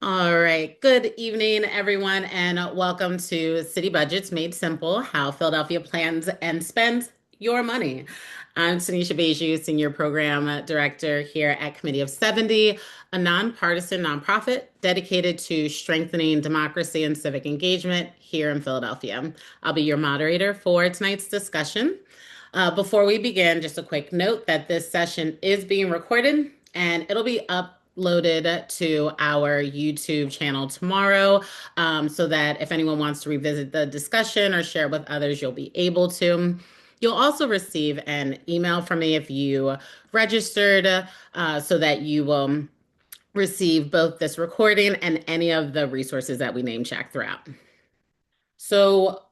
All right. Good evening, everyone, and welcome to City Budgets Made Simple, how Philadelphia plans and spends your money. I'm Tanisha Beju, Senior Program Director here at Committee of 70, a nonpartisan nonprofit dedicated to strengthening democracy and civic engagement here in Philadelphia. I'll be your moderator for tonight's discussion. Before we begin, just a quick note that this session is being recorded and it'll be uploaded to our YouTube channel tomorrow, so that if anyone wants to revisit the discussion or share it with others, you'll be able to. You'll also receive an email from me if you registered, so that you will receive both this recording and any of the resources that we name check throughout. So,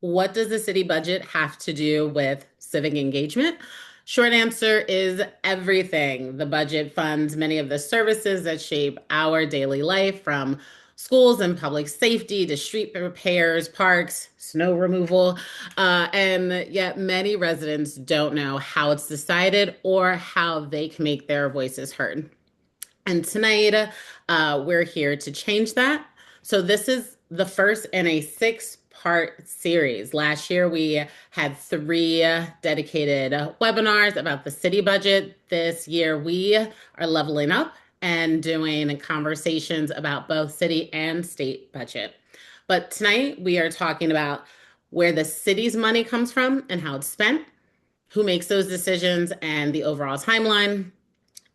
what does the city budget have to do with civic engagement? Short answer is everything. The budget funds many of the services that shape our daily life, from schools and public safety to street repairs, parks, snow removal. And yet, many residents don't know how it's decided or how they can make their voices heard. And tonight, we're here to change that. So, this is the first in a six-part series. Last year, we had three dedicated webinars about the city budget. This year, we are leveling up and doing conversations about both city and state budget. But tonight, we are talking about where the city's money comes from and how it's spent, who makes those decisions, and the overall timeline.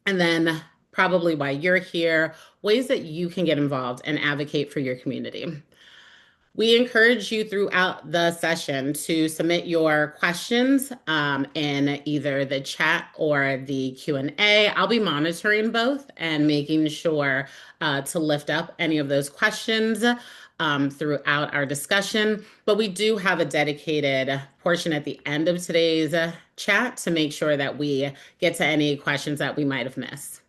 And then probably why you're here, ways that you can get involved and advocate for your community. We encourage you throughout the session to submit your questions in either the chat or the Q&A. I'll be monitoring both and making sure to lift up any of those questions throughout our discussion. But we do have a dedicated portion at the end of today's chat to make sure that we get to any questions that we might have missed.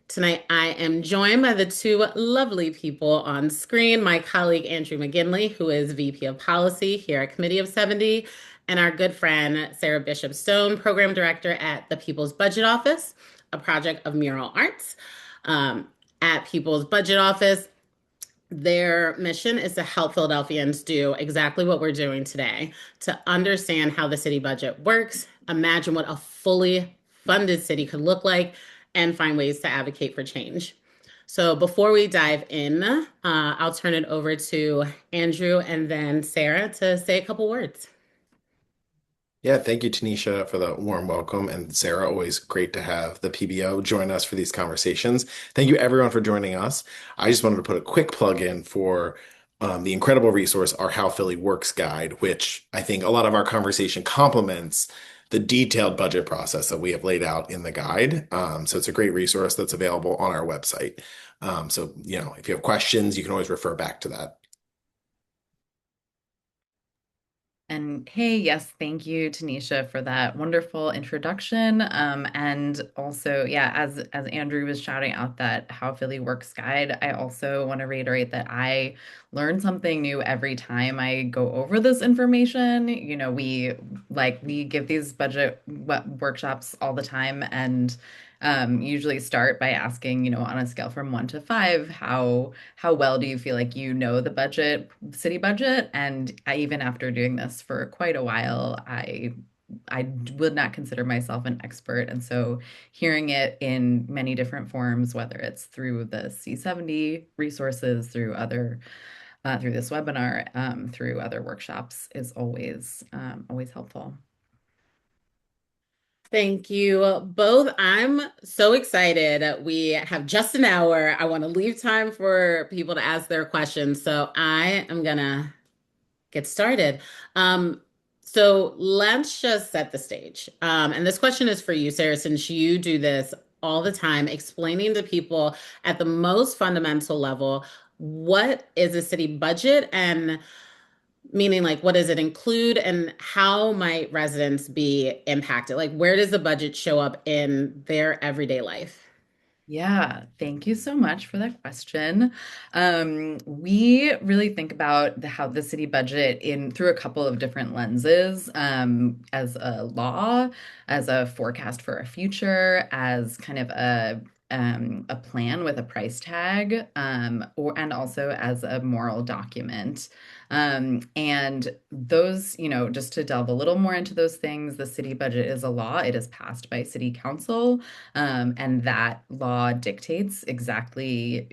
Tonight, I am joined by the two lovely people on screen, my colleague Andrew McGinley, who is VP of Policy here at Committee of 70, and our good friend Sarah Bishop Stone, Program Director at the People's Budget Office, a project of Mural Arts. At People's Budget Office, their mission is to help Philadelphians do exactly what we're doing today, to understand how the city budget works, imagine what a fully funded city could look like, and find ways to advocate for change. So before we dive in, I'll turn it over to Andrew and then Sarah to say a couple words. Yeah, thank you, Tanisha, for the warm welcome. And Sarah, always great to have the PBO join us for these conversations. Thank you, everyone, for joining us. I just wanted to put a quick plug in for the incredible resource, our How Philly Works guide, which I think a lot of our conversation complements the detailed budget process that we have laid out in the guide. So it's a great resource that's available on our website. If you have questions, you can always refer back to that. And hey, yes, thank you, Tanisha, for that wonderful introduction. And also, yeah, as Andrew was shouting out that How Philly Works guide, I also want to reiterate that I learn something new every time I go over this information. We give these budget workshops all the time, and usually start by asking, on a scale from 1 to 5, how well do you feel like you know the city budget? And even after doing this for quite a while, I would not consider myself an expert. And so hearing it in many different forms, whether it's through the C70 resources, through this webinar, through other workshops, is always helpful. Thank you both. I'm so excited. We have just an hour. I want to leave time for people to ask their questions. So I am going to get started. So let's just set the stage. And this question is for you, Sarah, since you do this all the time, explaining to people at the most fundamental level, what is a city budget, and meaning like what does it include and how might residents be impacted? Like where does the budget show up in their everyday life? Yeah, thank you so much for that question. We really think about how the city budget in through a couple of different lenses, as a law, as a forecast for a future, as kind of a plan with a price tag, or and also as a moral document. And those, just to delve a little more into those things, the city budget is a law. It is passed by city council, and that law dictates exactly,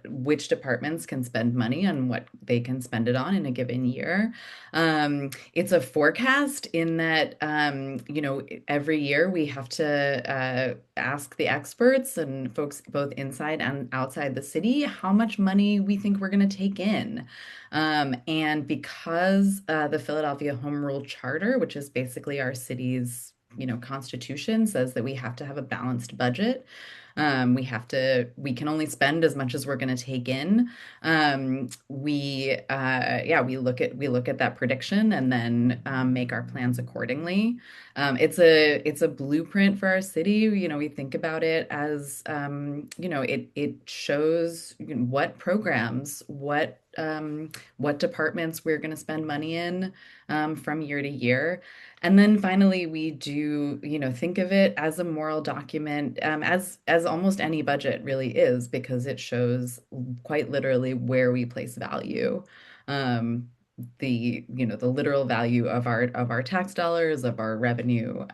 which departments can spend money and what they can spend it on in a given year. It's a forecast in that, every year we have to ask the experts and folks both inside and outside the city how much money we think we're going to take in. And because the Philadelphia Home Rule Charter, which is basically our city's constitution, says that we have to have a balanced budget. We can only spend as much as we're going to take in. We look at that prediction and then make our plans accordingly. It's a blueprint for our city. We think about it as, it shows what programs, what departments we're going to spend money in from year to year. And then finally, we do, think of it as a moral document, as almost any budget really is, because it shows quite literally where we place value. Um, the literal value of our tax dollars, of our revenue,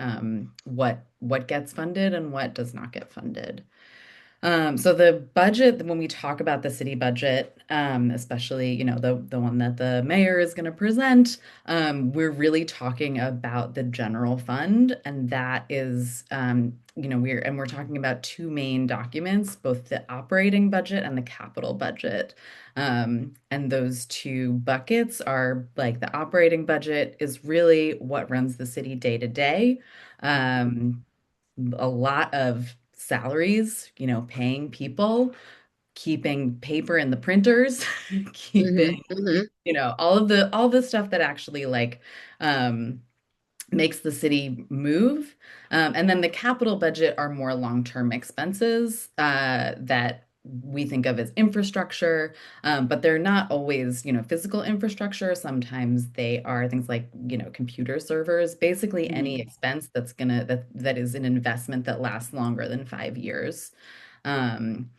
what gets funded and what does not get funded. So the budget, when we talk about the city budget, especially, the one that the mayor is going to present, we're really talking about the general fund, and that is, we're talking about two main documents, both the operating budget and the capital budget. And those two buckets are like the operating budget is really what runs the city day to day. A lot of salaries, paying people, keeping paper in the printers, keeping, Hmm. Hmm. all the stuff that actually um makes the city move. And then the capital budget are more long-term expenses that we think of as infrastructure, but they're not always, physical infrastructure. Sometimes they are things like, computer servers, basically any Hmm. expense that is an investment that lasts longer than 5 years. Um,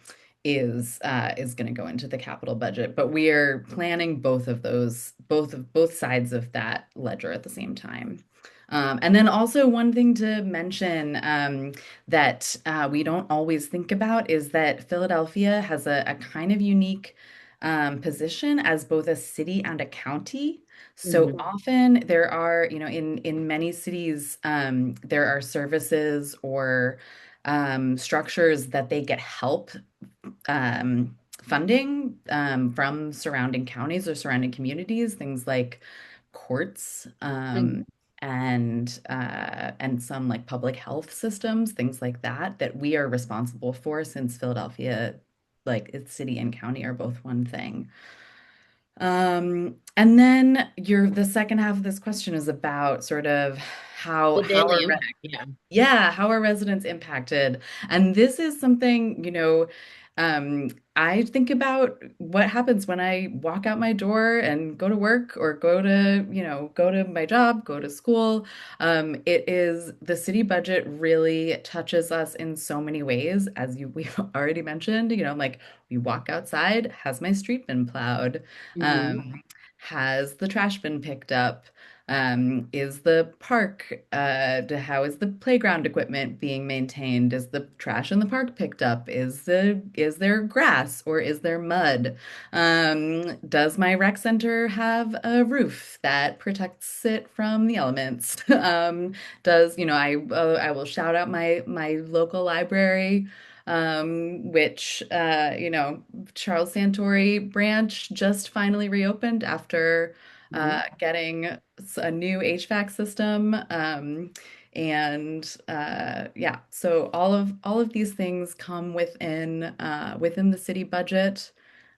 is going to go into the capital budget, but we are planning both of those, both sides of that ledger at the same time. And then also one thing to mention that we don't always think about is that Philadelphia has a kind of unique position as both a city and a county. So Hmm. often there are, in many cities, there are services or structures that they get help funding from surrounding counties or surrounding communities, things like courts, and some like public health systems, things like that we are responsible for, since Philadelphia, like its city and county, are both one thing. And then the second half of this question is about sort of how The how daily are impact. Yeah. yeah, how are residents impacted? And this is something, I think about what happens when I walk out my door and go to work or go to my job, go to school. It is the city budget really touches us in so many ways, as we've already mentioned. Like we walk outside, has my street been plowed? Hmm. Um, has the trash been picked up? Is the park, how is the playground equipment being maintained? Is the trash in the park picked up? Is there grass or is there mud? Does my rec center have a roof that protects it from the elements? I will shout out my local library, which, Charles Santori branch just finally reopened after Hmm. getting a new HVAC system. And yeah, so all of these things come within the city budget.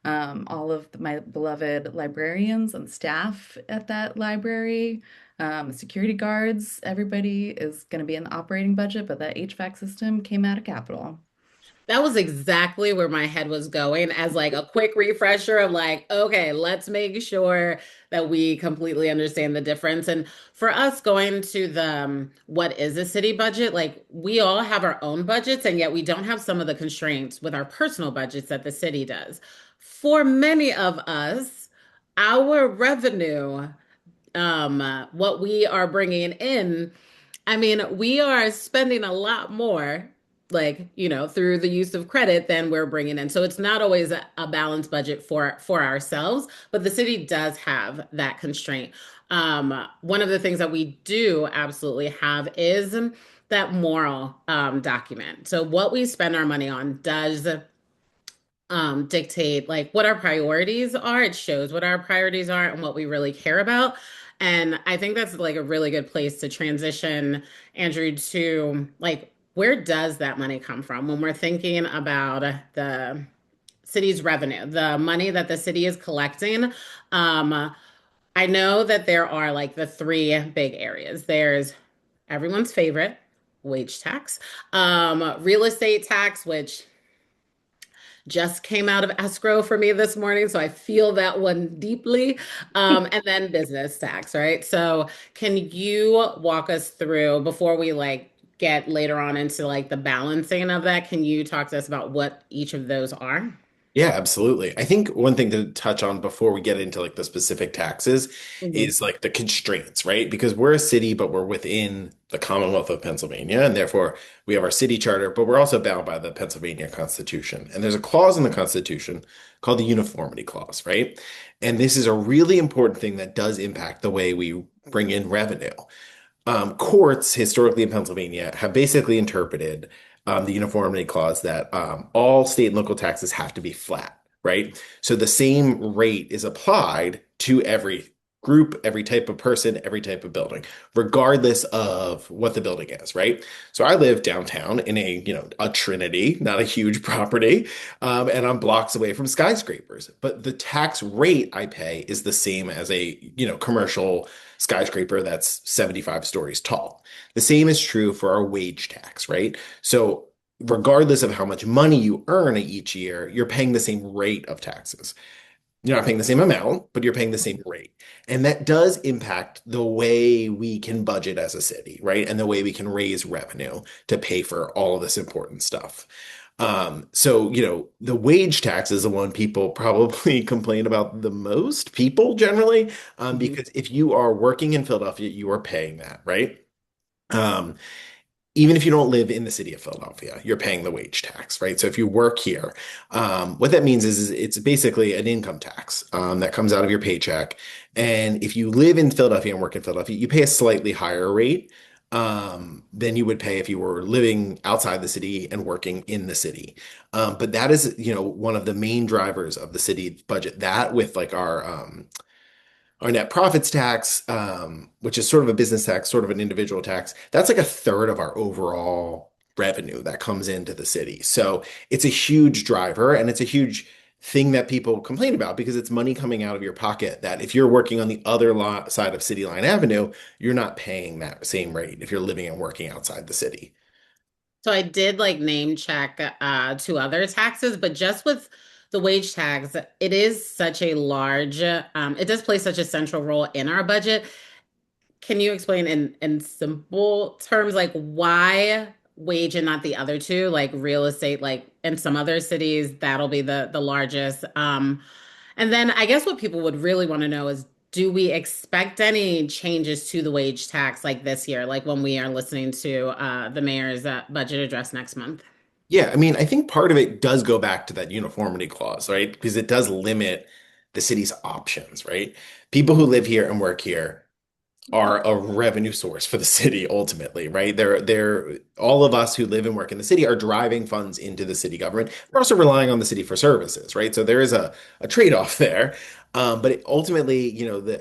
All of my beloved librarians and staff at that library, security guards, everybody is going to be in the operating budget, but that HVAC system came out of capital. That was exactly where my head was going as like a quick refresher of like, okay, let's make sure that we completely understand the difference. And for us going to the what is a city budget, like we all have our own budgets, and yet we don't have some of the constraints with our personal budgets that the city does. For many of us, our revenue, what we are bringing in, I mean, we are spending a lot more, like, through the use of credit than we're bringing in. So it's not always a balanced budget for ourselves, but the city does have that constraint. One of the things that we do absolutely have is that moral document. So what we spend our money on does dictate like what our priorities are. It shows what our priorities are and what we really care about. And I think that's like a really good place to transition, Andrew, to like where does that money come from when we're thinking about the city's revenue, the money that the city is collecting. I know that there are like the three big areas. There's everyone's favorite, wage tax, real estate tax, which just came out of escrow for me this morning, so I feel that one deeply. And then business tax, right? So can you walk us through before we like get later on into like the balancing of that? Can you talk to us about what each of those are? Yeah, absolutely. I think one thing to touch on before we get into like the specific taxes Mhm. is like the constraints, right? Because we're a city, but we're within the Commonwealth of Pennsylvania, and therefore we have our city charter, but we're also bound by the Pennsylvania Constitution. And there's a clause in the Constitution called the Uniformity Clause, right? And this is a really important thing that does impact the way we bring in revenue. Courts historically in Pennsylvania have basically interpreted the uniformity clause that all state and local taxes have to be flat, right? So the same rate is applied to every group, every type of person, every type of building, regardless of what the building is, right? So I live downtown in a Trinity, not a huge property, and I'm blocks away from skyscrapers, but the tax rate I pay is the same as commercial skyscraper that's 75 stories tall. The same is true for our wage tax, right? So, regardless of how much money you earn each year, you're paying the same rate of taxes. You're not paying the same amount, but you're paying the same rate. And that does impact the way we can budget as a city, right? And the way we can raise revenue to pay for all of this important stuff. The wage tax is the one people probably complain about the most, people generally, Mhm. because if you are working in Philadelphia, you are paying that, right? Um, Even if you don't live in the city of Philadelphia, you're paying the wage tax, right? So if you work here, what that means is it's basically an income tax that comes out of your paycheck. And if you live in Philadelphia and work in Philadelphia, you pay a slightly higher rate than you would pay if you were living outside the city and working in the city. But that is, one of the main drivers of the city budget. That with like our net profits tax, which is sort of a business tax, sort of an individual tax, that's like a third of our overall revenue that comes into the city. So it's a huge driver and it's a huge thing that people complain about because it's money coming out of your pocket that if you're working on the other side of City Line Avenue, you're not paying that same rate if you're living and working outside the city. So I did like name check two other taxes, but just with the wage tax, it is such a large, it does play such a central role in our budget. Can you explain in simple terms like why wage and not the other two, like real estate, like in some other cities, that'll be the largest. And then I guess what people would really want to know is do we expect any changes to the wage tax like this year, like when we are listening to the mayor's budget address next month? Yeah, I mean, I think part of it does go back to that uniformity clause, right? Because it does limit the city's options, right? People who live here and work here are a revenue source for the city ultimately, right? They're all of us who live and work in the city are driving funds into the city government. We're also relying on the city for services, right? So there is a trade-off there. But ultimately,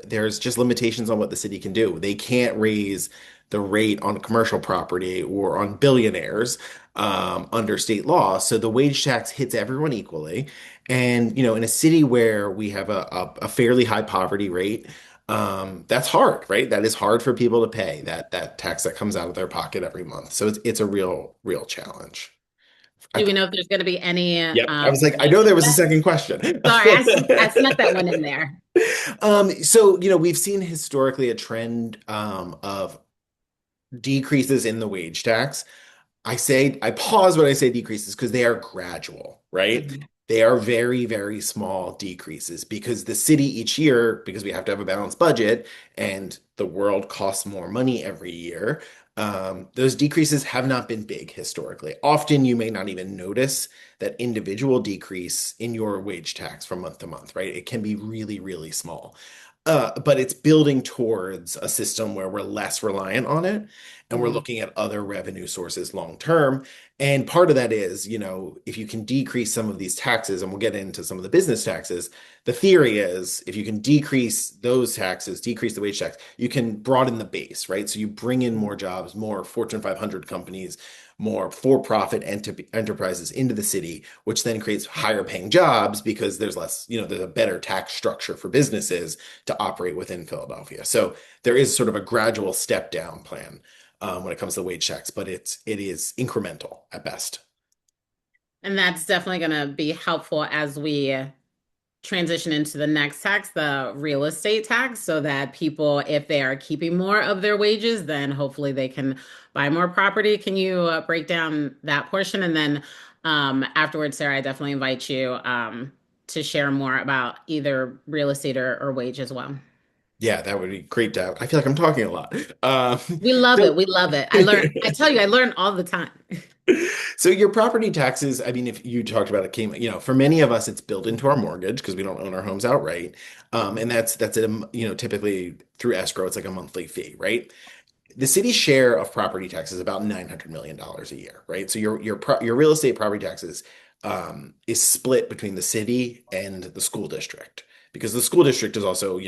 there's just limitations on what the city can do. They can't raise the rate on commercial property or on billionaires under state law. So the wage tax hits everyone equally. And, in a city where we have a fairly high poverty rate, that's hard, right? That is hard for people to pay that tax that comes out of their pocket every month. So it's a real challenge. I, Do we know if there's going to be any yep. I was like, I know changes there was a yet? second question. Sorry, I snuck that one in there. So, we've seen historically a trend of decreases in the wage tax. I pause when I say decreases because they are gradual, right? Mhm. They are very, very small decreases because the city each year, because we have to have a balanced budget and the world costs more money every year, those decreases have not been big historically. Often you may not even notice that individual decrease in your wage tax from month to month, right? It can be really, really small. But it's building towards a system where we're less reliant on it and we're Mhm. looking at other revenue sources long term. And part of that is, if you can decrease some of these taxes, and we'll get into some of the business taxes, the theory is if you can decrease those taxes, decrease the wage tax, you can broaden the base, right? So you bring in more jobs, more Fortune 500 companies, more for-profit enterprises into the city, which then creates higher paying jobs because there's less, there's a better tax structure for businesses to operate within Philadelphia. So there is sort of a gradual step down plan when it comes to wage checks, but it is incremental at best. And that's definitely going to be helpful as we transition into the next tax, the real estate tax, so that people, if they are keeping more of their wages, then hopefully they can buy more property. Can you break down that portion? And then afterwards, Sarah, I definitely invite you to share more about either real estate or wage as well. Yeah, that would be great to have. I feel like I'm talking a lot. We love So it. We love it. I tell you, I learn all the time. So your property taxes, I mean, if you talked about it came, for many of us, it's built into our mortgage because we don't own our homes outright. And that's typically through escrow, it's like a monthly fee, right? The city's share of property taxes is about $900 million a year, right? So your real estate property taxes is split between the city and the school district because the school district is also,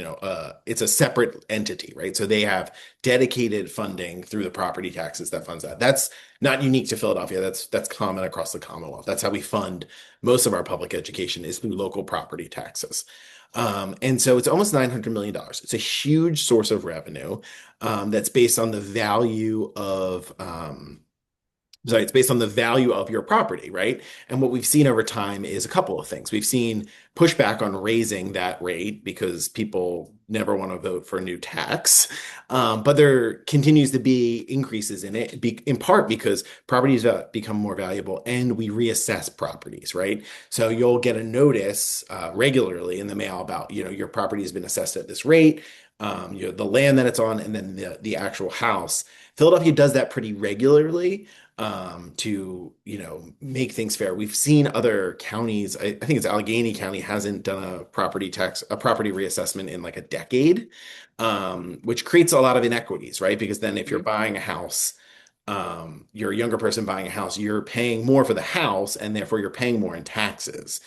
it's a separate entity, right? So they have dedicated funding through the property taxes that funds that. That's not unique to Philadelphia. That's common across the Commonwealth. That's how we fund most of our public education is through local property taxes. And so it's almost $900 million. It's a huge source of revenue that's based on the value of sorry, it's based on the value of your property, right? And what we've seen over time is a couple of things. We've seen pushback on raising that rate because people never want to vote for a new tax. But there continues to be increases in it, in part because properties become more valuable and we reassess properties, right? So you'll get a notice regularly in the mail about, your property has been assessed at this rate, the land that it's on, and then the actual house. Philadelphia does that pretty regularly to make things fair. We've seen other counties. I think it's Allegheny County hasn't done a property reassessment in like a decade, which creates a lot of inequities, right? Because then if you're Mhm. buying a house, you're a younger person buying a house, you're paying more for the house, and therefore you're paying more in taxes.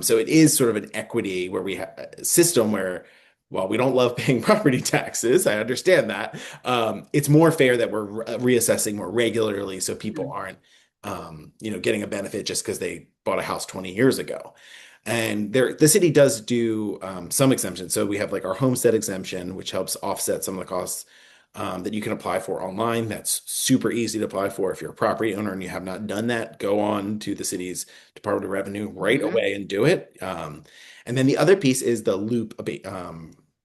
So it is sort of an equity where we have a system where while we don't love paying property taxes, I understand that. It's more fair that we're reassessing more regularly so people aren't, getting a benefit just because they bought a house 20 years ago. And the city does do some exemptions. So we have like our homestead exemption, which helps offset some of the costs that you can apply for online. That's super easy to apply for. If you're a property owner and you have not done that, go on to the city's Department of Revenue right Mhm. away and do it. And then the other piece is the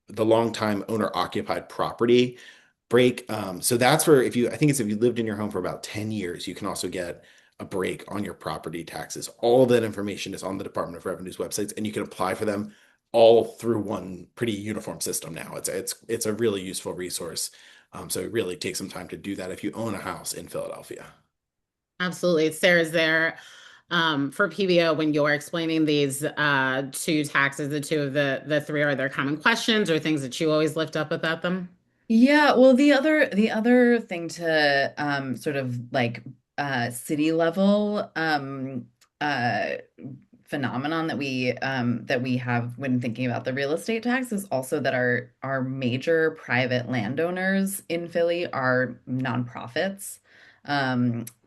the long time owner occupied property break. So that's where I think it's if you lived in your home for about 10 years, you can also get a break on your property taxes. All of that information is on the Department of Revenue's websites, and you can apply for them all through one pretty uniform system now. It's a really useful resource. So it really takes some time to do that if you own a house in Philadelphia. Absolutely. Sarah's there for PBO when you're explaining these two taxes, the two of the three, are there common questions or things that you always lift up about them? Yeah, well, the other thing to sort of like city level uh phenomenon that we have when thinking about the real estate tax is also that our major private landowners in Philly are nonprofits.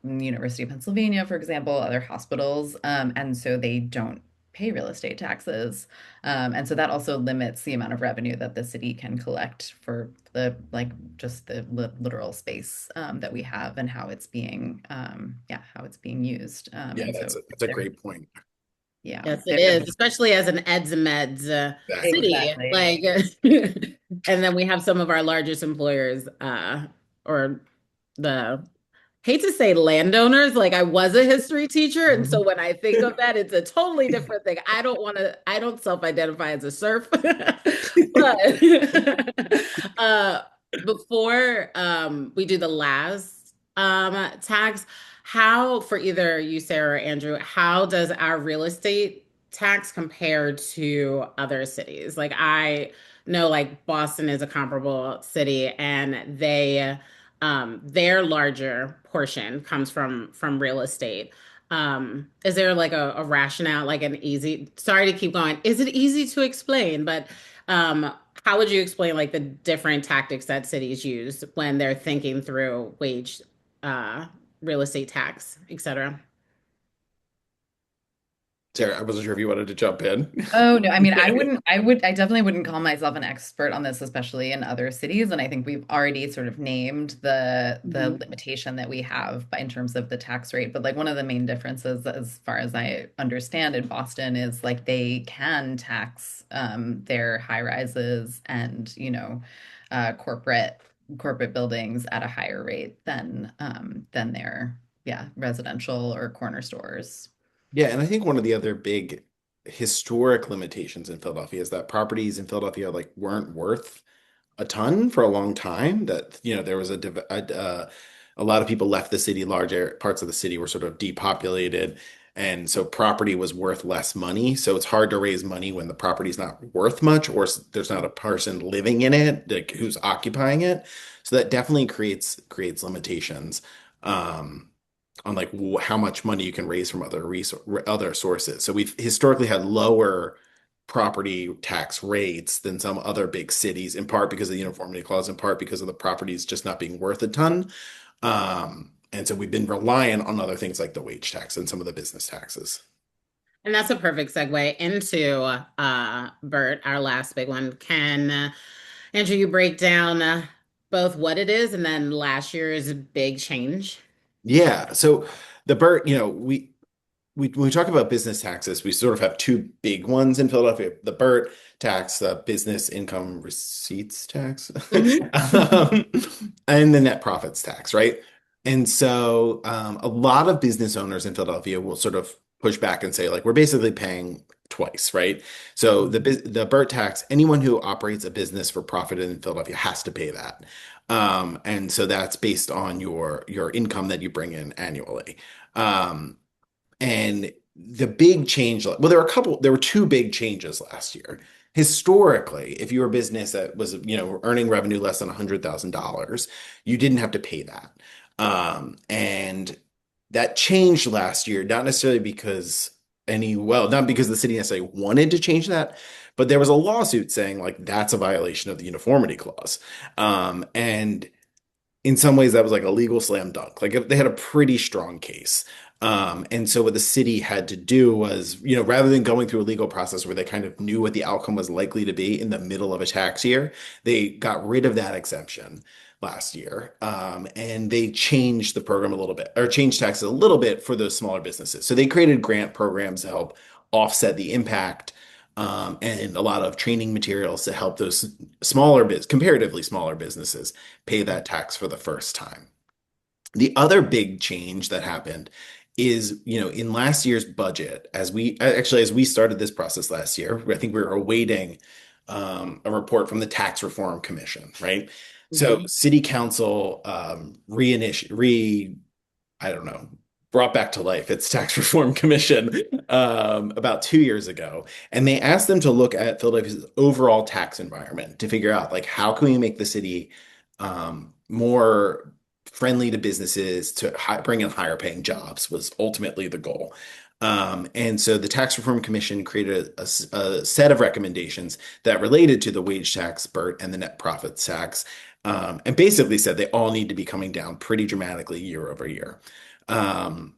University of Pennsylvania, for example, other hospitals, and so they don't pay real estate taxes. And so that also limits the amount of revenue that the city can collect for the like just the literal space that we have and how it's being how it's being used. Yeah, And so that's a there, great point. yeah, Yes, it is, especially as an eds and meds Exactly. city. exactly. Like, and then we have some of our largest employers, or the hate to say landowners. Like, I was a history teacher, and so Mhm. when I think of that, it's a totally different thing. I don't self-identify as a serf, but uh, before we do the last tax. How, for either you, Sarah, or Andrew, how does our real estate tax compare to other cities? Like, I know like Boston is a comparable city, and their larger portion comes from real estate. Is there like a rationale, like an easy, sorry to keep going. Is it easy to explain? But um, how would you explain like the different tactics that cities use when they're thinking through wage, uh, real estate tax, et cetera? Sarah, I wasn't sure if you wanted to jump in. Oh no, I mean, I definitely wouldn't call myself an expert on this, especially in other cities. And I think we've already sort of named the Mhm. limitation that we have in terms of the tax rate. But like one of the main differences, as far as I understand in Boston, is like they can tax their high rises and, corporate buildings at a higher rate than their residential or corner stores. Yeah, and I think one of the other big historic limitations in Philadelphia is that properties in Philadelphia like weren't worth a ton for a long time. That there was a lot of people left the city. Parts of the city were sort of depopulated, and so property was worth less money. So it's hard to raise money when the property's not worth much, or there's not a person living in it, like who's occupying it. So that definitely creates limitations. Um, on like how much money you can raise from other sources. So we've historically had lower property tax rates than some other big cities, in part because of the uniformity clause, in part because of the properties just not being worth a ton. And so we've been reliant on other things like the wage tax and some of the business taxes. And that's a perfect segue into Bert, our last big one. Can Andrew, you break down both what it is and then last year's big change? Yeah. So the BERT, when we talk about business taxes, we sort of have two big ones in Philadelphia: the BERT tax, the business income receipts tax, Mhm. um, and the net profits tax, right? And so a lot of business owners in Philadelphia will sort of push back and say, like, we're basically paying twice, right? So the BERT tax, anyone who operates a business for profit in Philadelphia has to pay that. And so that's based on your income that you bring in annually. Um, and the big change, well, there were two big changes last year. Historically, if you were a business that was, earning revenue less than $100,000, you didn't have to pay that. And that changed last year, not necessarily not because the city necessarily wanted to change that, but there was a lawsuit saying like that's a violation of the uniformity clause. And in some ways that was like a legal slam dunk. Like they had a pretty strong case. And so what the city had to do was, rather than going through a legal process where they kind of knew what the outcome was likely to be in the middle of a tax year, they got rid of that exemption last year. And they changed the program a little bit, or changed taxes a little bit for those smaller businesses. So they created grant programs to help offset the impact, and a lot of training materials to help those comparatively smaller businesses pay that tax for the first time. The other big change that happened is, in last year's budget, as we started this process last year, I think we were awaiting a report from the Tax Reform Commission, right? So Mhm. City Council I don't know, brought back to life its tax reform commission about 2 years ago. And they asked them to look at Philadelphia's overall tax environment to figure out like how can we make the city more friendly to businesses to bring in higher paying jobs was ultimately the goal. And so the Tax Reform Commission created a set of recommendations that related to the wage tax, BERT, and the net profits tax, and basically said they all need to be coming down pretty dramatically year over year. Um,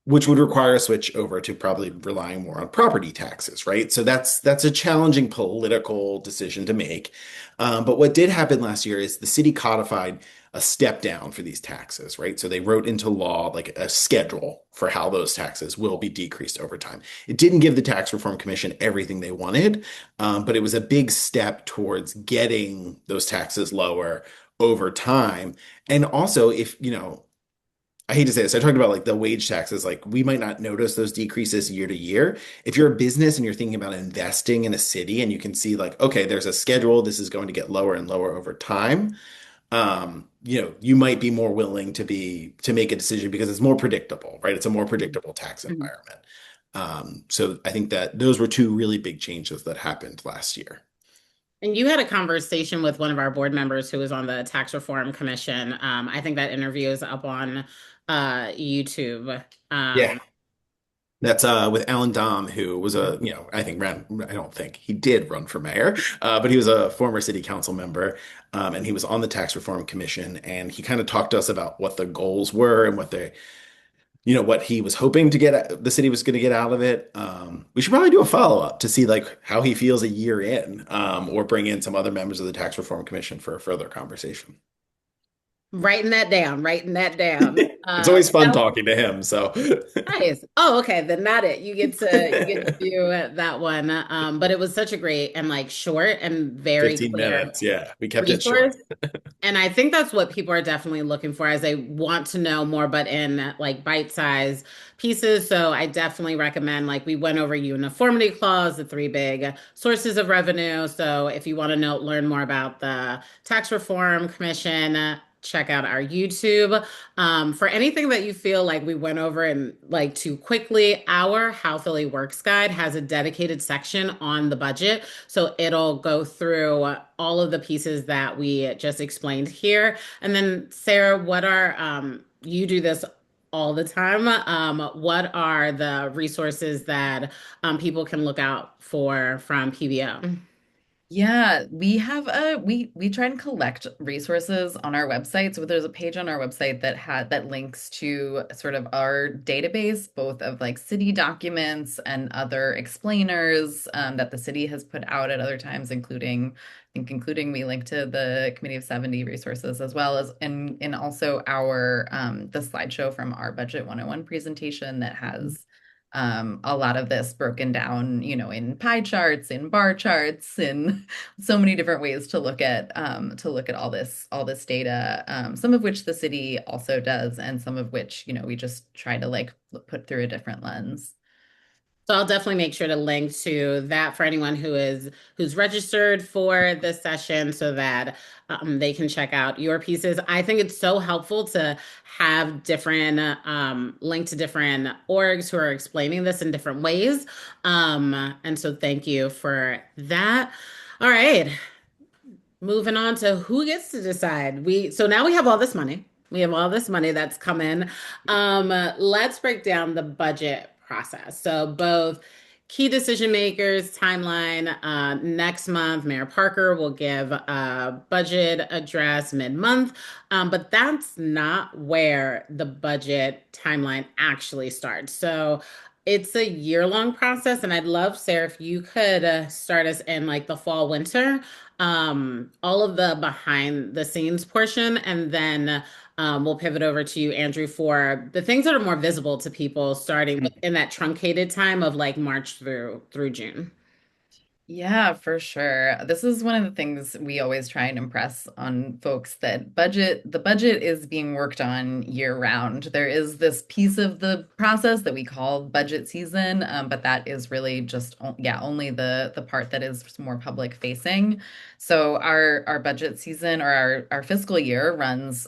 which would require a switch over to probably relying more on property taxes, right? So that's a challenging political decision to make. But what did happen last year is the city codified a step down for these taxes, right? So they wrote into law like a schedule for how those taxes will be decreased over time. It didn't give the Tax Reform Commission everything they wanted, but it was a big step towards getting those taxes lower over time. And also, if you know, I hate to say this, I talked about like the wage taxes, like we might not notice those decreases year to year. If you're a business and you're thinking about investing in a city and you can see like, okay, there's a schedule, this is going to get lower and lower over time, you might be more willing to make a decision because it's more predictable, right? It's a more predictable tax Mhm. environment. So I think that those were two really big changes that happened last year. And you had a conversation with one of our board members who was on the Tax Reform Commission. I think that interview is up on YouTube. Yeah. Um, That's with Alan Dom, who was I think I don't think he did run for mayor, but he was a former city council member, and he was on the Tax Reform Commission, and he kind of talked to us about what the goals were and what he was hoping to get, the city was going to get out of it. We should probably do a follow-up to see like how he feels a year in, or bring in some other members of the Tax Reform Commission for a further conversation. Writing that down, writing that down. It's always fun That talking to him, so Nice. Oh, okay. Then not it. You get to do that one. But it was such a great and like short and very 15 clear minutes. Yeah, we kept it short. resource. And I think that's what people are definitely looking for as they want to know more, but in like bite-size pieces. So I definitely recommend, like we went over uniformity clause, the three big sources of revenue. So if you want to learn more about the Tax Reform Commission, check out our YouTube. For anything that you feel like we went over and like too quickly, our How Philly Works Guide has a dedicated section on the budget. So it'll go through all of the pieces that we just explained here. And then, Sarah, you do this all the time. What are the resources that people can look out for from PBO? Yeah, we try and collect resources on our website. So there's a page on our website that links to sort of our database, both of like city documents and other explainers that the city has put out at other times, including we link to the Committee of 70 resources as well as and also our the slideshow from our Budget 101 presentation that has a lot of this broken down, in pie charts, in bar charts, in so many different ways to look at all this data. Some of which the city also does, and some of which we just try to like put through a different lens. So I'll definitely make sure to link to that for anyone who's registered for this session so that they can check out your pieces. I think it's so helpful to have different link to different orgs who are explaining this in different ways. And so thank you for that. All right. Moving on to who gets to decide. So now we have all this money. We have all this money that's come in. Let's break down the budget process. So both key decision makers, timeline. Next month, Mayor Parker will give a budget address mid-month, but that's not where the budget timeline actually starts. So it's a year-long process, and I'd love, Sarah, if you could start us in like the fall, winter, all of the behind the scenes portion, and then we'll pivot over to you, Andrew, for the things that are more visible to people starting in that truncated time of like March through June. Yeah, for sure. This is one of the things we always try and impress on folks that the budget is being worked on year round. There is this piece of the process that we call budget season, but that is really just, yeah, only the part that is more public facing. So our budget season or our fiscal year runs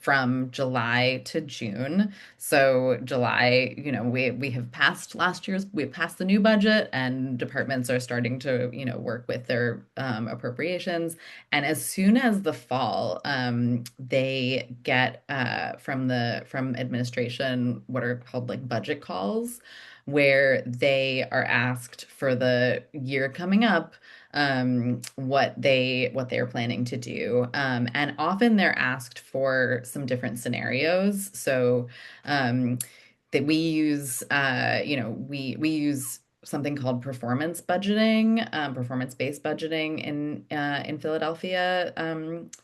from July to June. So July, we have passed we've passed the new budget, and departments are starting to, work with their appropriations. And as soon as the fall, they get from administration what are called like budget calls, where they are asked for the year coming up what they are planning to do. And often they're asked for some different scenarios. So um, that we use, we use something called performance-based budgeting in Philadelphia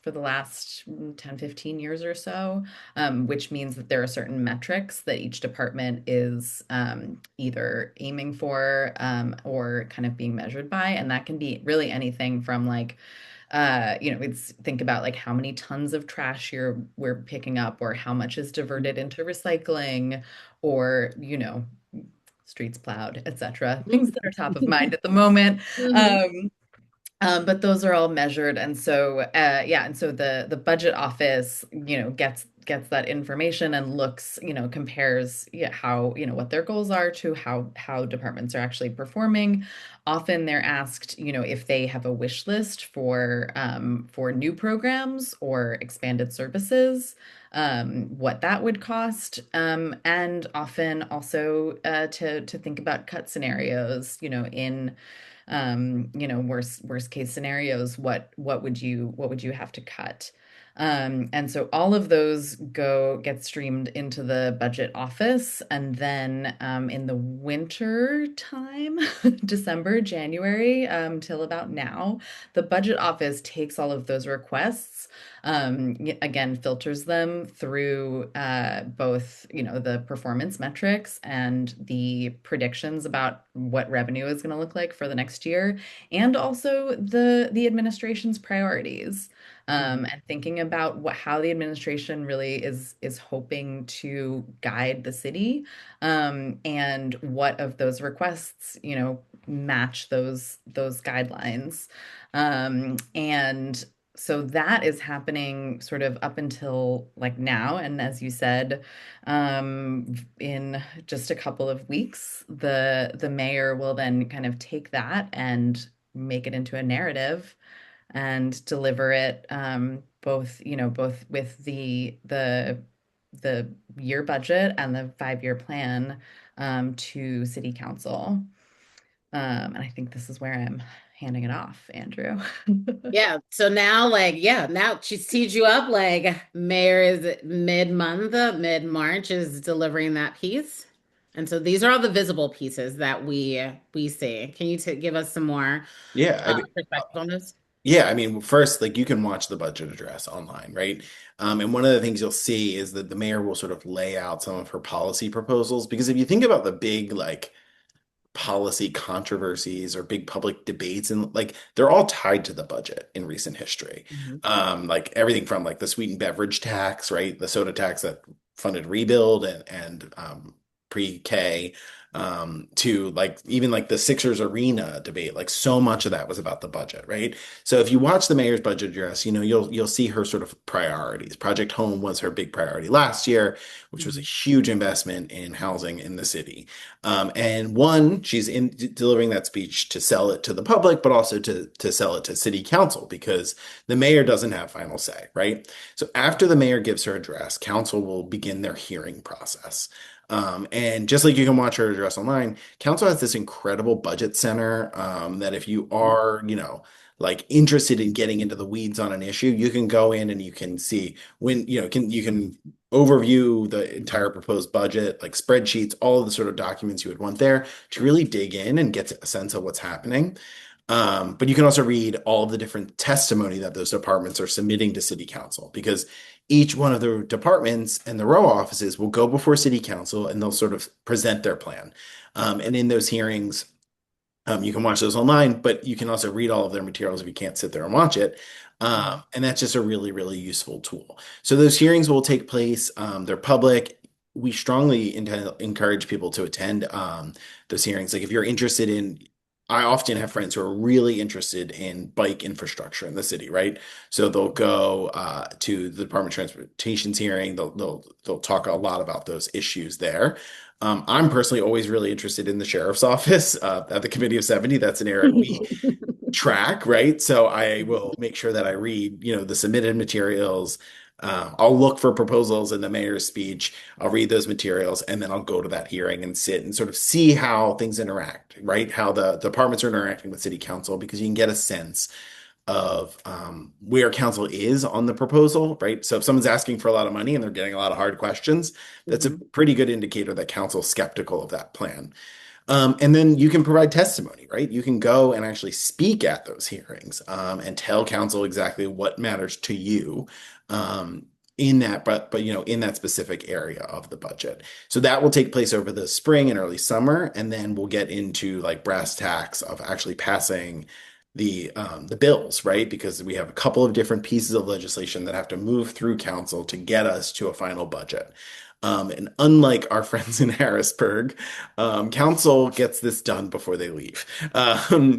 for the last 10, 15 years or so, which means that there are certain metrics that each department is either aiming for or kind of being measured by, and that can be really anything from like it's think about like how many tons of trash we're picking up, or how much is diverted into recycling, or streets plowed, etc. Things that are top of mind at the moment. Mhm. Um, but those are all measured, and so and so the budget office, gets that information and looks, compares, how, what their goals are to how departments are actually performing. Often they're asked, if they have a wish list for new programs or expanded services, what that would cost, and often also to think about cut scenarios, in worst case scenarios, what would you have to cut? And so all of those get streamed into the budget office, and then in the winter time, December, January, till about now, the budget office takes all of those requests, again, filters them through both, the performance metrics and the predictions about what revenue is going to look like for the next year, and also the administration's priorities. And thinking about how the administration really is hoping to guide the city, and what of those requests, match those guidelines. And so that is happening sort of up until like now. And as you said, in just a couple of weeks, the mayor will then kind of take that and make it into a narrative and deliver it, both with the year budget and the 5-year plan, to city council. And I think this is where I'm handing it off, Andrew. Yeah. So now, like, yeah, now she's teed you up. Like, Mayor is mid-month, mid-March is delivering that piece. And so these are all the visible pieces that we see. Can you give us some more Yeah, perspective on this? yeah, I mean, first, like you can watch the budget address online, right? And one of the things you'll see is that the mayor will sort of lay out some of her policy proposals. Because if you think about the big, like, policy controversies or big public debates, and like they're all tied to the budget in recent history. Mhm. Like everything from like the sweetened beverage tax, right? The soda tax that funded rebuild and pre-K, to like even like the Sixers arena debate. Like so much of that was about the budget, right? So if you watch the mayor's budget address, you'll see her sort of priorities. Project Home was her big priority last year, which was a Mhm. huge investment in housing in the city. And one, she's in delivering that speech to sell it to the public, but also to sell it to city council because the mayor doesn't have final say, right? So after the mayor gives her address, council will begin their hearing process. And just like you can watch her address online, council has this incredible budget center, that if you are, like interested in getting into the weeds on an issue, you can go in and you can see when, you can overview the entire proposed budget, like spreadsheets, all of the sort of documents you would want there to really dig in and get a sense of what's happening. But you can also read all of the different testimony that those departments are submitting to city council because each one of the departments and the row offices will go before city council and they'll sort of present their plan. And in those hearings, you can watch those online, but you can also read all of their materials if you can't sit there and watch it. Mhm. And that's just a really, really useful tool. So those hearings will take place. They're public. We strongly encourage people to attend those hearings. Like if you're interested in, I often have friends who are really interested in bike infrastructure in the city, right? So they'll go to the Department of Transportation's hearing. They'll talk a lot about those issues there. I'm personally always really interested in the sheriff's office at the Committee of 70. That's an area we track, right? So I will make sure that I read, the submitted materials. I'll look for proposals in the mayor's speech. I'll read those materials, and then I'll go to that hearing and sit and sort of see how things interact, right? How the departments are interacting with city council, because you can get a sense of where council is on the proposal, right? So if someone's asking for a lot of money and they're getting a lot of hard questions, that's a Mhm. pretty good indicator that council's skeptical of that plan. And then you can provide testimony, right? You can go and actually speak at those hearings and tell council exactly what matters to you um, in that, but in that specific area of the budget. So that will take place over the spring and early summer, and then we'll get into like brass tacks of actually passing the bills, right? Because we have a couple of different pieces of legislation that have to move through council to get us to a final budget. And unlike our friends in Harrisburg, council gets this done before they leave.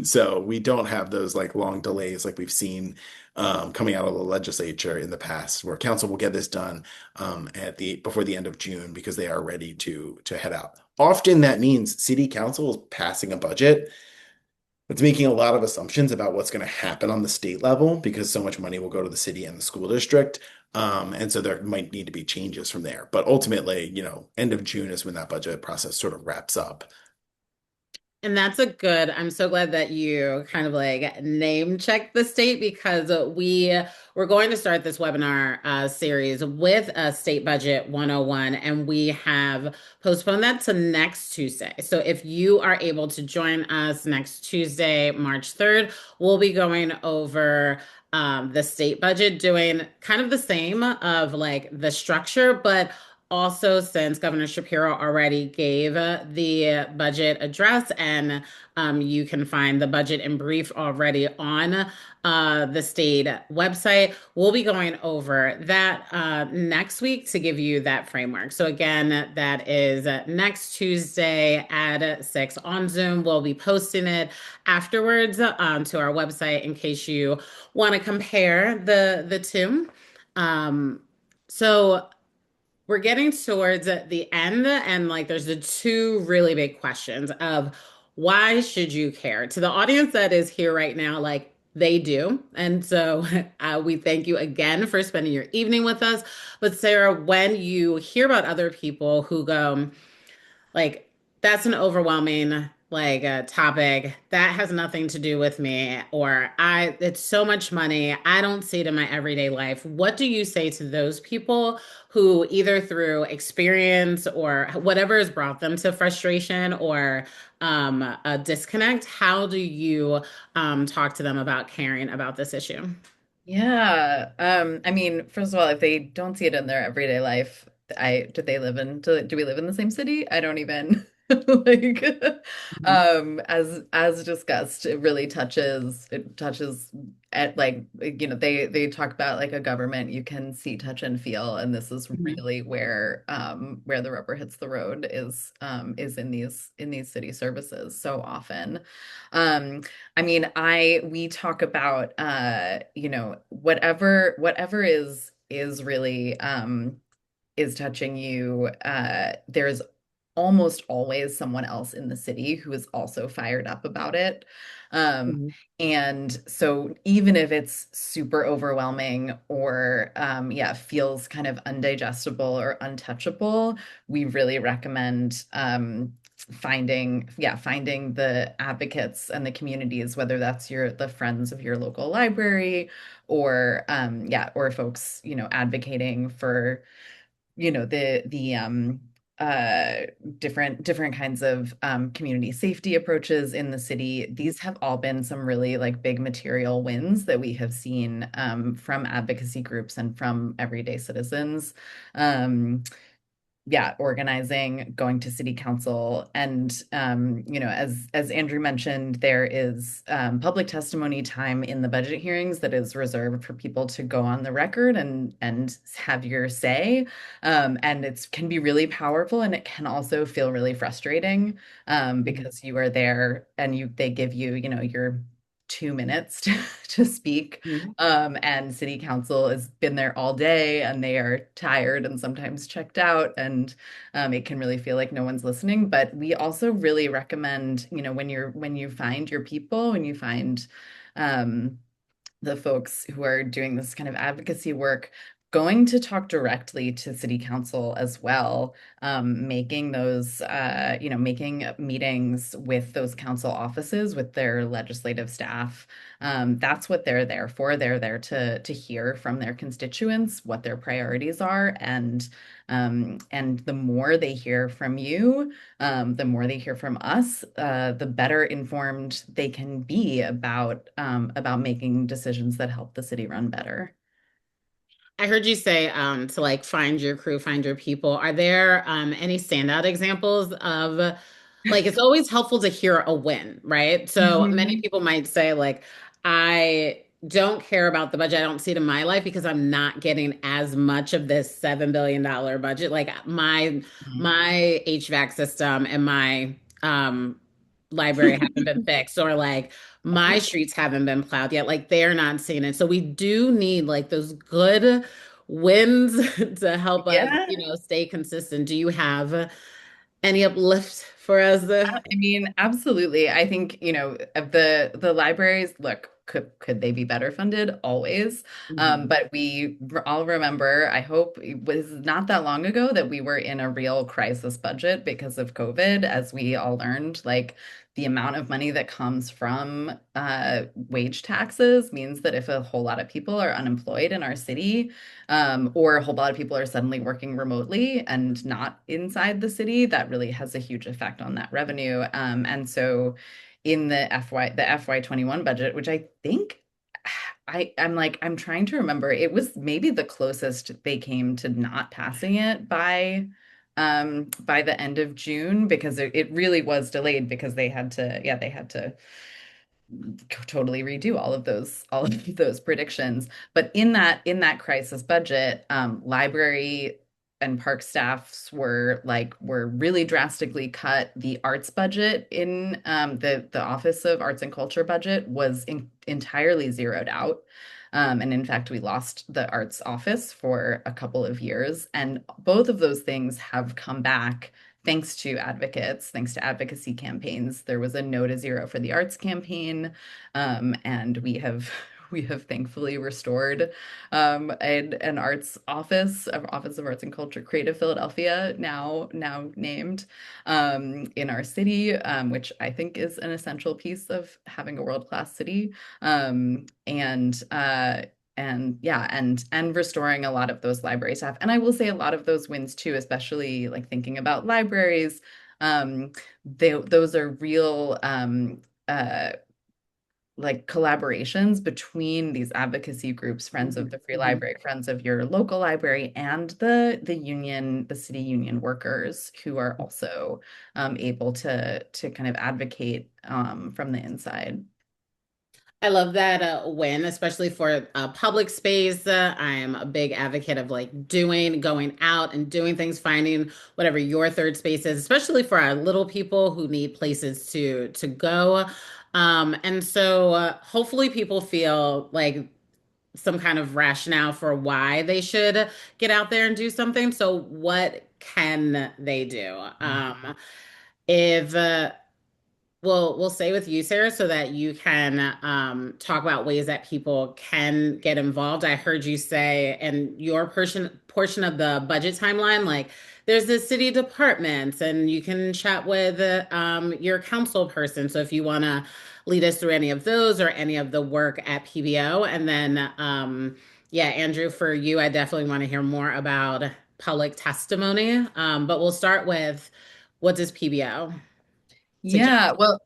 So we don't have those like long delays like we've seen coming out of the legislature in the past, where council will get this done at the before the end of June because they are ready to head out. Often that means city council is passing a budget. It's making a lot of assumptions about what's going to happen on the state level because so much money will go to the city and the school district. And so there might need to be changes from there. But ultimately, end of June is when that budget process sort of wraps up. And that's a good, I'm so glad that you kind of like name check the state because we're going to start this webinar series with a state budget 101 and we have postponed that to next Tuesday. So if you are able to join us next Tuesday, March 3rd, we'll be going over the state budget, doing kind of the same of like the structure, but also, since Governor Shapiro already gave the budget address, and you can find the budget in brief already on the state website, we'll be going over that next week to give you that framework. So, again, that is next Tuesday at 6 on Zoom. We'll be posting it afterwards to our website in case you want to compare the two. Um, so, we're getting towards the end, and like there's the two really big questions of why should you care? To the audience that is here right now, like they do. And so we thank you again for spending your evening with us. But Sarah, when you hear about other people who go, like that's an overwhelming like topic that has nothing to do with me, or I it's so much money, I don't see it in my everyday life. What do you say to those people who either through experience or whatever has brought them to frustration or a disconnect? How do you talk to them about caring about this issue? Yeah. I mean, first of all, if they don't see it in their everyday life, do we live in the same city? I don't even like Mhm. as discussed, it touches at like they talk about like a government you can see, touch, and feel, and this is Mhm. really where the rubber hits the road is in these city services so often. Um I mean, we talk about whatever is really is touching you. There's almost always someone else in the city who is also fired up about it. Um, Mhm. and so even if it's super overwhelming or yeah, feels kind of undigestible or untouchable, we really recommend finding the advocates and the communities, whether that's the friends of your local library or or folks, advocating for the uh different kinds of community safety approaches in the city. These have all been some really like big material wins that we have seen from advocacy groups and from everyday citizens. Um, yeah, organizing, going to city council, and as Andrew mentioned, there is public testimony time in the budget hearings that is reserved for people to go on the record and have your say, and it can be really powerful, and it can also feel really frustrating Mhm. because you are there and they give you your 2 minutes to speak, Mhm. and city council has been there all day and they are tired and sometimes checked out. And it can really feel like no one's listening. But we also really recommend, when you find your people, when you find um, the folks who are doing this kind of advocacy work, going to talk directly to city council as well, making those, making meetings with those council offices, with their legislative staff. That's what they're there for. They're there to hear from their constituents what their priorities are, and the more they hear from you, the more they hear from us, the better informed they can be about making decisions that help the city run better. I heard you say to like find your crew, find your people. Are there any standout examples of like it's always helpful to hear a win, right? So many Mhm. people might say like I don't care about the budget. I don't see it in my life because I'm not getting as much of this $7 billion budget. Like my HVAC system and my library haven't been fixed, or like my streets haven't been plowed yet. Like they're not seeing it. So we do need like those good wins to help us, Yeah. stay consistent. Do you have any uplift for us? I mean, absolutely. I think, the libraries, look, could they be better funded? Always. Mhm. But we all remember, I hope it was not that long ago that we were in a real crisis budget because of COVID, as we all learned, like the amount of money that comes from wage taxes means that if a whole lot of people are unemployed in our city, or a whole lot of people are suddenly working remotely and not inside the city, that really has a huge effect on that revenue. And so in the FY21 budget, which I think I'm trying to remember, it was maybe the closest they came to not passing it by the end of June, because it really was delayed because they had to totally redo all of those predictions. But in that crisis budget, library and park staffs were really drastically cut. The arts budget in the Office of Arts and Culture budget was entirely zeroed out. And in fact, we lost the arts office for a couple of years. And both of those things have come back thanks to advocates, thanks to advocacy campaigns. There was a No to Zero for the Arts campaign, and we have thankfully restored an arts office, Office of Arts and Culture, Creative Philadelphia, now named in our city, which I think is an essential piece of having a world-class city. And yeah, and restoring a lot of those library staff. And I will say a lot of those wins too, especially like thinking about libraries. Those are real uh like collaborations between these advocacy groups, Friends of Mhm. the Free Mhm. Library, Friends of your local library, and the city union workers, who are also able to kind of advocate from the inside. I love that win, especially for public space. I am a big advocate of like going out and doing things, finding whatever your third space is, especially for our little people who need places to go. And so hopefully people feel like some kind of rationale for why they should get out there and do something. So what can they do? If we'll stay with you, Sarah, so that you can talk about ways that people can get involved. I heard you say in your portion of the budget timeline, like there's the city departments, and you can chat with your council person. So if you want to lead us through any of those or any of the work at PBO, and then yeah, Andrew, for you, I definitely want to hear more about public testimony. But we'll start with what does PBO suggest? Yeah, well,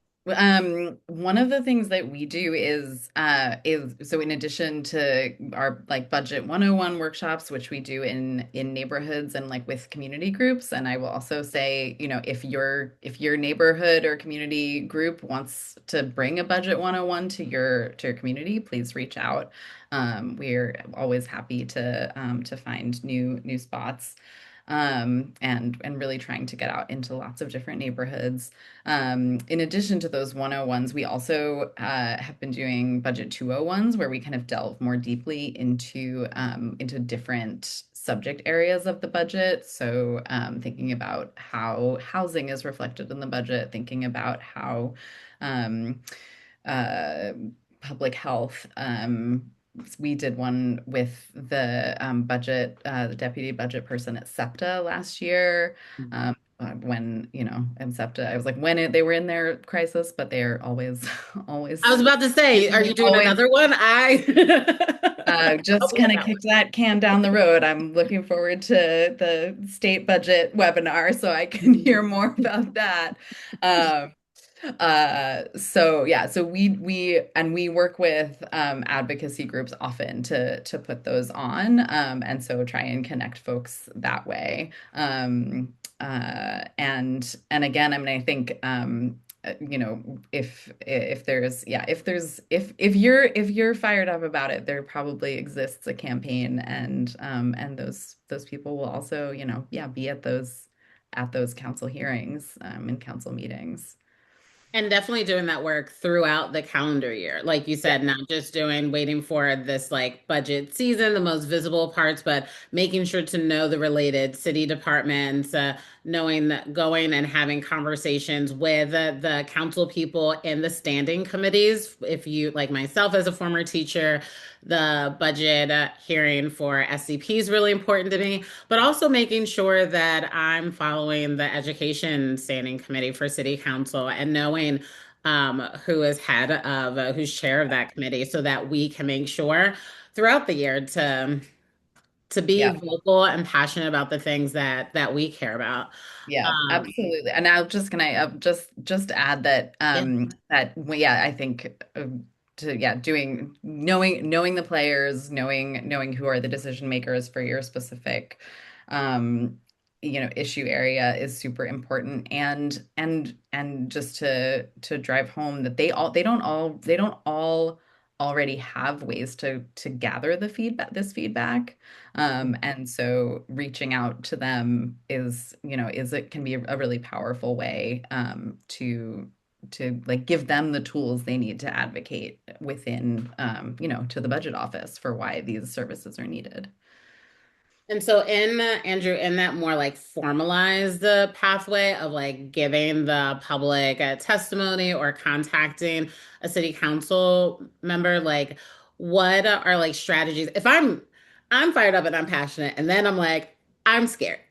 one of the things that we do is so in addition to our like budget 101 workshops, which we do in neighborhoods and like with community groups, and I will also say, if your neighborhood or community group wants to bring a budget 101 to your community, please reach out. We're always happy to find new spots. And really trying to get out into lots of different neighborhoods. In addition to those 101s, we also have been doing budget 201s, where we kind of delve more deeply into different subject areas of the budget. So thinking about how housing is reflected in the budget, thinking about how um, uh, public health we did one with the the deputy budget person at SEPTA last year. When, in SEPTA, I was like, they were in their crisis, but they're always, I was always, about to say, are you doing always another one? I'll just be at kind of that kicked that can down the road. I'm looking forward to the state budget webinar so I can hear one. more about that. Um, so yeah, so we work with advocacy groups often to put those on, and so try and connect folks that way. And again, I mean, I think if there's yeah if you're fired up about it, there probably exists a campaign, and those people will also yeah be at those council hearings and council meetings. And definitely doing that work throughout the calendar year. Like you Yeah. said, not just waiting for this like budget season, the most visible parts, but making sure to know the related city departments, knowing that going and having conversations with the council people in the standing committees. If you, like myself as a former teacher, the budget hearing for SCP is really important to me, but also making sure that I'm following the education standing committee for city council and knowing who is head of, who's chair of that committee, so that we can make sure throughout the year to be Yeah. vocal and passionate about the things that we care about. Yeah, Um, absolutely. And I'm just gonna just add that yeah. well, yeah, I think to yeah, doing knowing the players, knowing who are the decision makers for your specific um issue area is super important, and just to drive home that they don't all already have ways to gather this feedback. And so reaching out to them it can be a really powerful way to like give them the tools they need to advocate within to the budget office for why these services are needed. And so Andrew, in that more like formalized pathway of like giving the public a testimony or contacting a city council member, like what are like strategies? If I'm fired up and I'm passionate, and then I'm like, I'm scared.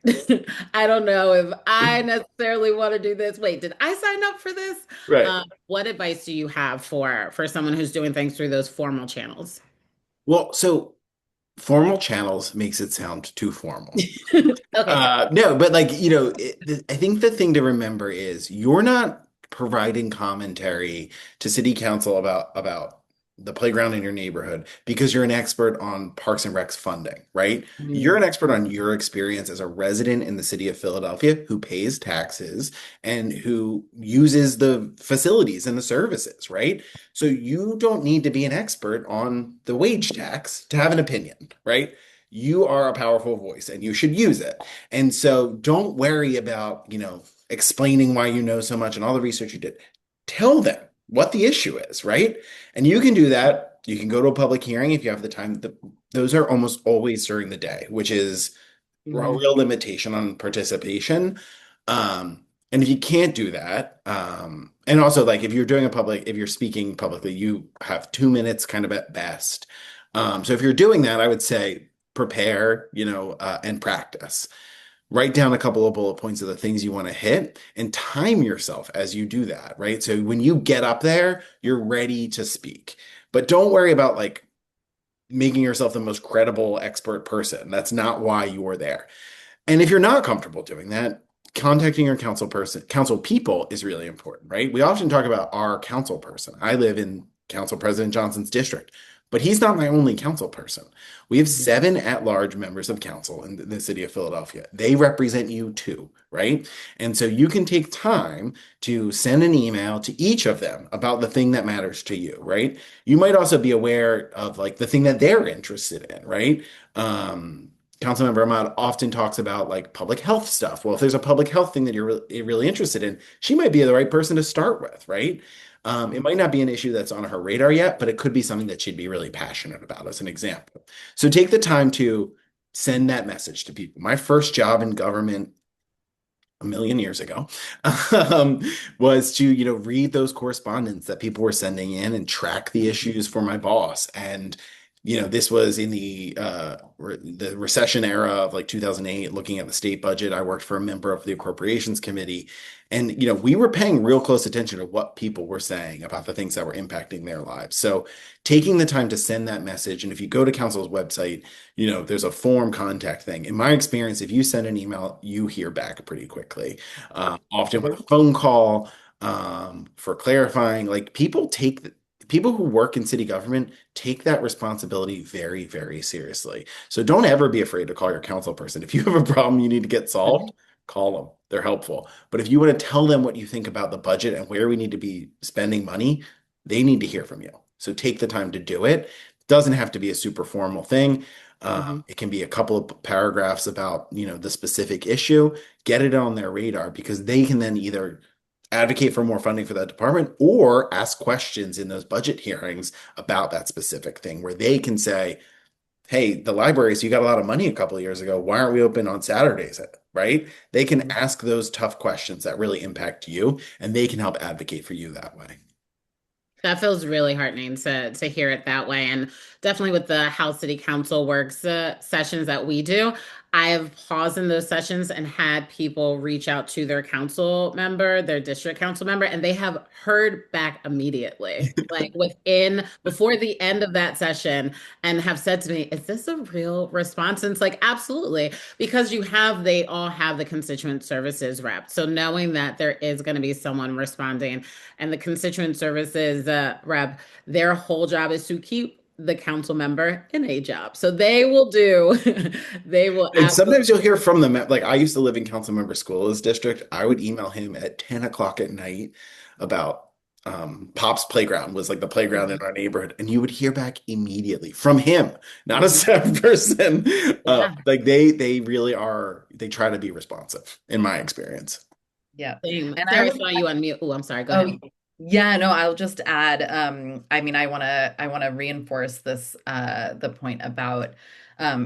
I don't know if I necessarily want to do this. Wait, did I sign up for this? Right. What advice do you have for someone who's doing things through those formal channels? Well, so formal channels makes it sound too formal. Okay, good. No, but like, I think the thing to remember is you're not providing commentary to city council about the playground in your neighborhood because you're an expert on Parks and Rec's funding, right? You're Mm. an expert on your experience as a resident in the city of Philadelphia who pays taxes and who uses the facilities and the services, right? So you don't need to be an expert on the wage tax to have an opinion, right? You are a powerful voice and you should use it. And so don't worry about, explaining why you know so much and all the research you did. Tell them what the issue is, right? And you can do that. You can go to a public hearing if you have the time. Those are almost always during the day, which is a Mhm. real limitation on participation. And if you can't do that, and also like if you're speaking publicly, you have 2 minutes kind of at best. So if you're doing that, I would say prepare, and practice. Write down a couple of bullet points of the things you want to hit and time yourself as you do that, right? So when you get up there, you're ready to speak. But don't worry about like making yourself the most credible expert person. That's not why you are there. And if you're not comfortable doing that, contacting your council people is really important, right? We often talk about our council person. I live in Council President Johnson's district, but he's not my only council person. We have Mhm. 7 at-large members of council in the city of Philadelphia. They represent you too, right? And so you can take time to send an email to each of them about the thing that matters to you, right? You might also be aware of like the thing that they're interested in, right? Councilmember Ahmad often talks about like public health stuff. Well, if there's a public health thing that you're really interested in, she might be the right person to start with, right? It might not be an issue that's on her radar yet, but it could be something that she'd be really passionate about, as an example. So take the time to send that message to people. My first job in government a million years ago, um, was to, read those correspondence that people were sending in and track the issues for my boss. And this was in the recession era of like 2008, looking at the state budget. I worked for a member of the appropriations committee, and we were paying real close attention to what people were saying about the things that were impacting their lives. So taking the time to send that message, and if you go to council's website, there's a form contact thing. In my experience, if you send an email, you hear back pretty quickly. Often with a phone call, for clarifying, like people who work in city government take that responsibility very, very seriously. So don't ever be afraid to call your council person. If you have a problem you need to get solved, call them. They're helpful. But if you want to tell them what you think about the budget and where we need to be spending money, they need to hear from you. So take the time to do it. Doesn't have to be a super formal thing. Mhm. It can be a couple of paragraphs about, the specific issue. Get it on their radar because they can then either advocate for more funding for that department or ask questions in those budget hearings about that specific thing where they can say, hey, the libraries, you got a lot of money a couple of years ago. Why aren't we open on Saturdays? Right? They can ask those tough questions that really impact you, and they can help advocate for you that way. That feels really heartening to hear it that way. And definitely with the House City Council works sessions that we do, I have paused in those sessions and had people reach out to their council member, their district council member, and they have heard back immediately, like before the end of that session, and have said to me, "Is this a real response?" And it's like, absolutely, because they all have the constituent services rep. So knowing that there is going to be someone responding and the constituent services rep, their whole job is to keep the council member in a job. So they will do, they will And absolutely. sometimes you'll hear from them. Like I used to live in Councilmember School's district. I would email him at 10 o'clock at night about Pop's Playground was like the playground in Mhm, our neighborhood. And you would hear back immediately from him, not a mhm. staff person. Yeah. Like they really are, they try to be responsive in my experience. Yeah. Same. And I Sarah will saw you on mute. Oh, I'm sorry. Go Oh, ahead. yeah, no, I'll just add, I mean, I want to reinforce this, the point about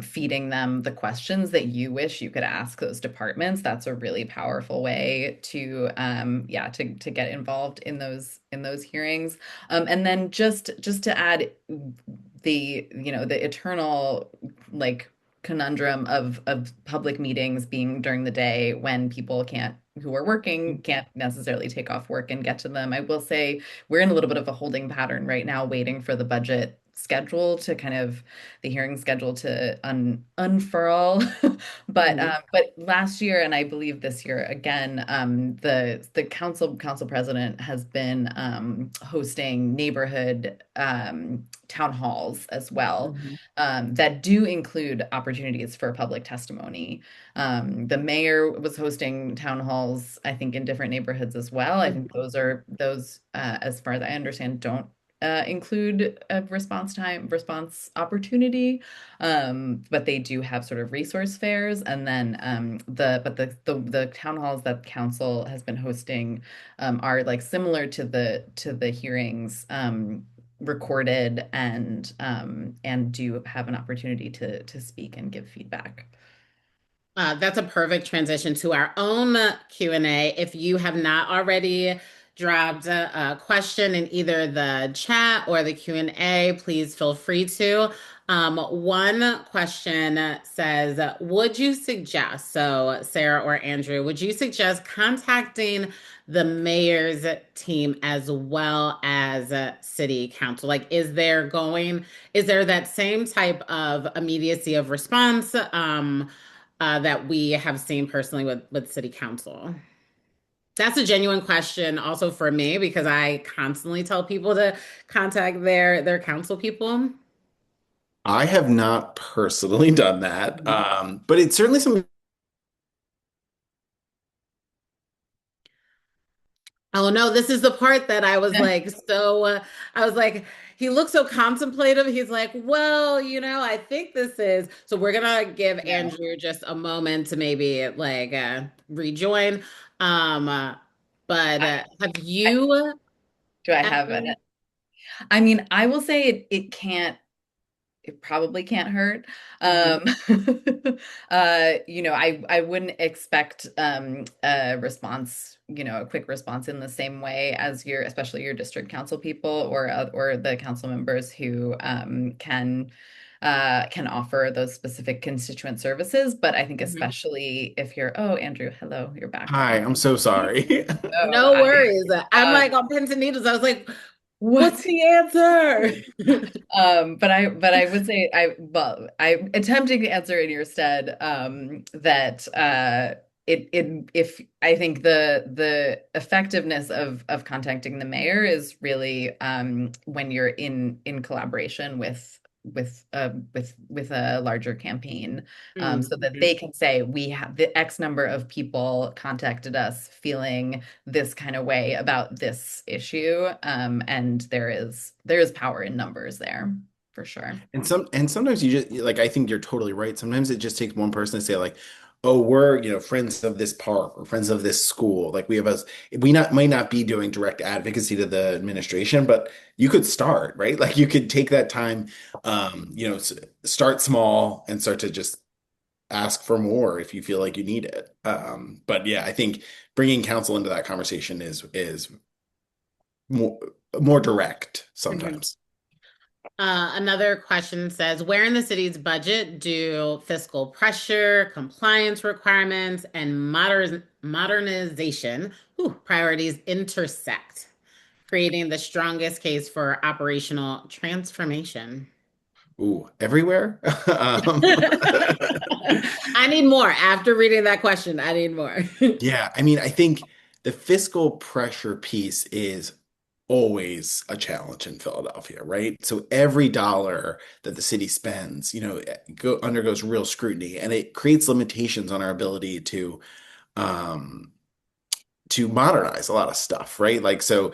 feeding them the questions that you wish you could ask those departments. That's a really powerful way to, yeah, to get involved in those hearings. And then just to add the eternal like conundrum of public meetings being during the day when people can't who are working can't necessarily take off work and get to them. I will say we're in a little bit of a holding pattern right now, waiting for the budget schedule to kind of the hearing schedule to unfurl. Mhm, But last year and I believe this year again, the council president has been hosting neighborhood town halls as well, mhm, that do include opportunities for public testimony. The mayor was hosting town halls, I think, in different neighborhoods as well. I think mhm. those, as far as I understand, don't include a response opportunity, but they do have sort of resource fairs. And then the town halls that council has been hosting are like similar to the hearings. Recorded and do have an opportunity to speak and give feedback. That's a perfect transition to our own Q&A. If you have not already dropped a question in either the chat or the Q&A, please feel free to. One question says, would you suggest, so Sarah or Andrew, would you suggest contacting the mayor's team as well as city council? Like, is there that same type of immediacy of response? That we have seen personally with city council? That's a genuine question also for me because I constantly tell people to contact their council people. I have not personally done that, but it's certainly something. Oh no, this is the part that I was like, I was like, he looks so contemplative. He's like, well, I think this is. So we're gonna give Yeah. Andrew just a moment to maybe like rejoin. Um, but I, have I, you do I have ever? it? I mean, I will say it can't. it probably can't hurt. Mhm. Um, I wouldn't expect a response, a quick response in the same way as especially your district council people or the council members who can offer those specific constituent services. But I think Mhm. especially if oh, Andrew, hello, you're back. Hi, I'm so sorry. Oh, No worries. I'm like um, on pins and needles. I was like, what's what? the answer? But I would say I'm attempting to answer in your stead, that if I think the effectiveness of contacting the mayor is really when you're in collaboration with a larger campaign, so that Mhm. they can say we have the X number of people contacted us feeling this kind of way about this issue. And there is power in numbers there for sure. And sometimes you just like I think you're totally right. Sometimes it just takes one person to say like, "Oh, we're, friends of this park or friends of this school." Like we not might not be doing direct advocacy to the administration, but you could start, right? Like you could take that time, start small and start to just ask for more if you feel like you need it. But yeah, I think bringing council into that conversation is more more direct Mhm. sometimes. Another question says, where in the city's budget do fiscal pressure, compliance requirements, and modernization priorities intersect, creating the strongest case for operational transformation? Ooh, everywhere. I need more. After reading that question, I need more. Yeah, I mean, I think the fiscal pressure piece is always a challenge in Philadelphia, right? So every dollar that the city spends, undergoes real scrutiny, and it creates limitations on our ability um, to modernize a lot of stuff, right? Like, so,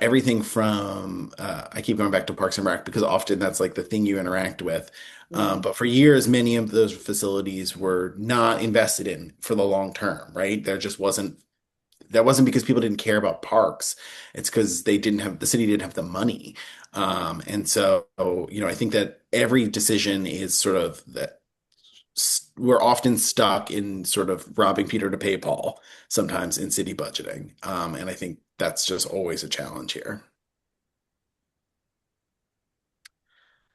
everything from, I keep going back to Parks and Rec because often that's like the thing you interact with. Mm, But for years, many of those facilities were not invested in for the long term, right? That wasn't because people didn't care about parks. It's because the city didn't have the money. And so, I think that every decision is sort of that we're often stuck in sort of robbing Peter to pay Paul sometimes in city budgeting. And I think that's just always a challenge here.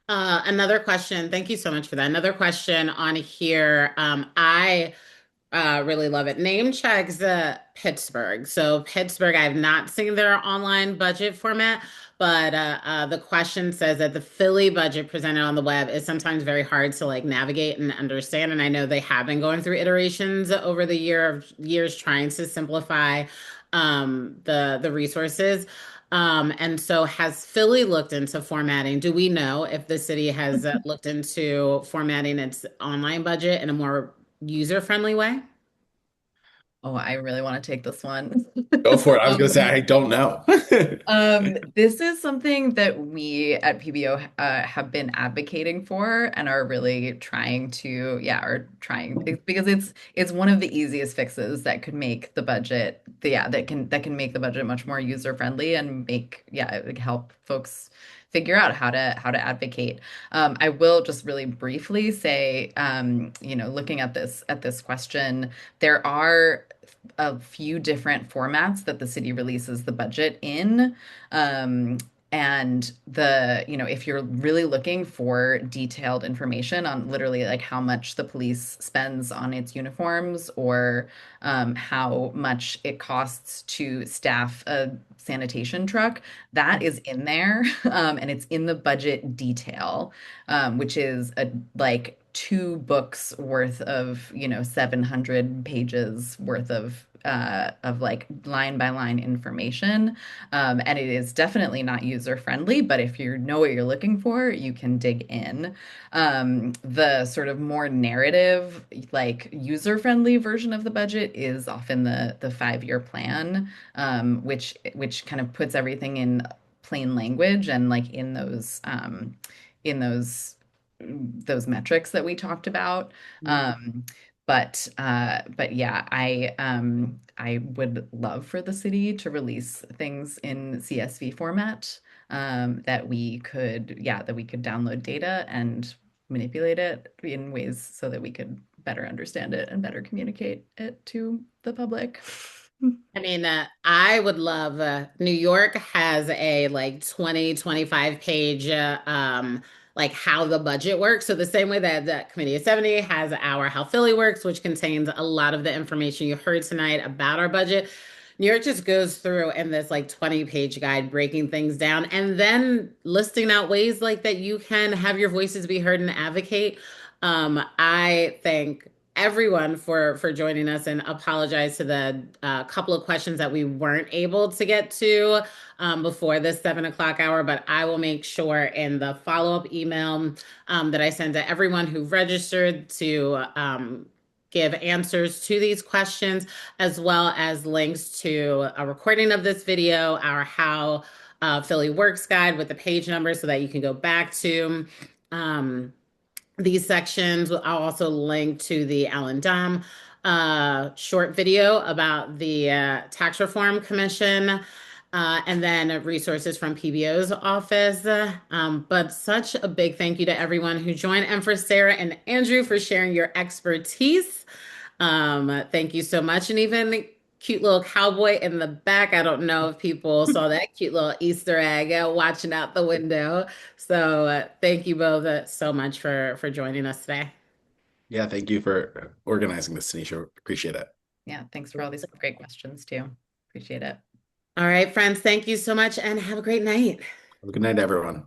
Another question. Thank you so much for that. Another question on here. I really love it. Name checks Pittsburgh. So Pittsburgh, I have not seen their online budget format, but the question says that the Philly budget presented on the web is sometimes very hard to like navigate and understand. And I know they have been going through iterations over the years trying to simplify the resources. And so has Philly looked into formatting? Do we know if the city has looked into formatting its online budget in a more user-friendly way? Oh, I really want to take this one. Go for it. I was going to say, Um, I don't know. this is something that we at PBO have been advocating for and are really trying to, yeah, are trying because it's one of the easiest fixes that could make the budget, yeah, that can make the budget much more user friendly and help folks figure out how to advocate. I will just really briefly say, looking at this question, there are a few different formats that the city releases the budget in. Um, and if you're really looking for detailed information on literally like how much the police spends on its uniforms or how much it costs to staff a sanitation truck, that is in there. And it's in the budget detail, which is like two books worth of 700 pages worth of like line by line information. And it is definitely not user friendly, but if you know what you're looking for, you can dig in. The sort of more narrative, like user friendly version of the budget is often the 5-year plan, which kind of puts everything in plain language and like in those metrics that we talked about. Um, but yeah, I would love for the city to release things in CSV format. that we could, yeah, that we could download data and manipulate it in ways so that we could better understand it and better communicate it to the public. I mean, I would love New York has a like 25 page like how the budget works. So the same way that the Committee of 70 has our How Philly Works, which contains a lot of the information you heard tonight about our budget. New York just goes through in this like 20-page guide, breaking things down and then listing out ways like that you can have your voices be heard and advocate. I think everyone for joining us and apologize to the couple of questions that we weren't able to get to before this 7 o'clock hour, but I will make sure in the follow-up email that I send to everyone who registered to give answers to these questions, as well as links to a recording of this video, our How Philly Works guide with the page number so that you can go back to. Um, these sections. I'll also link to the Alan Dom short video about the Tax Reform Commission, and then resources from PBO's office. But such a big thank you to everyone who joined, and for Sarah and Andrew for sharing your expertise. Thank you so much. And even cute little cowboy in the back. I don't know if people saw that cute little Easter egg watching out the window. So thank you both so much for joining us today. Yeah, thank you for organizing this, Tanisha. Appreciate it. Yeah, thanks for all these great questions too. Appreciate it. All right, friends, thank you so much and have a great night. Have a good night, everyone.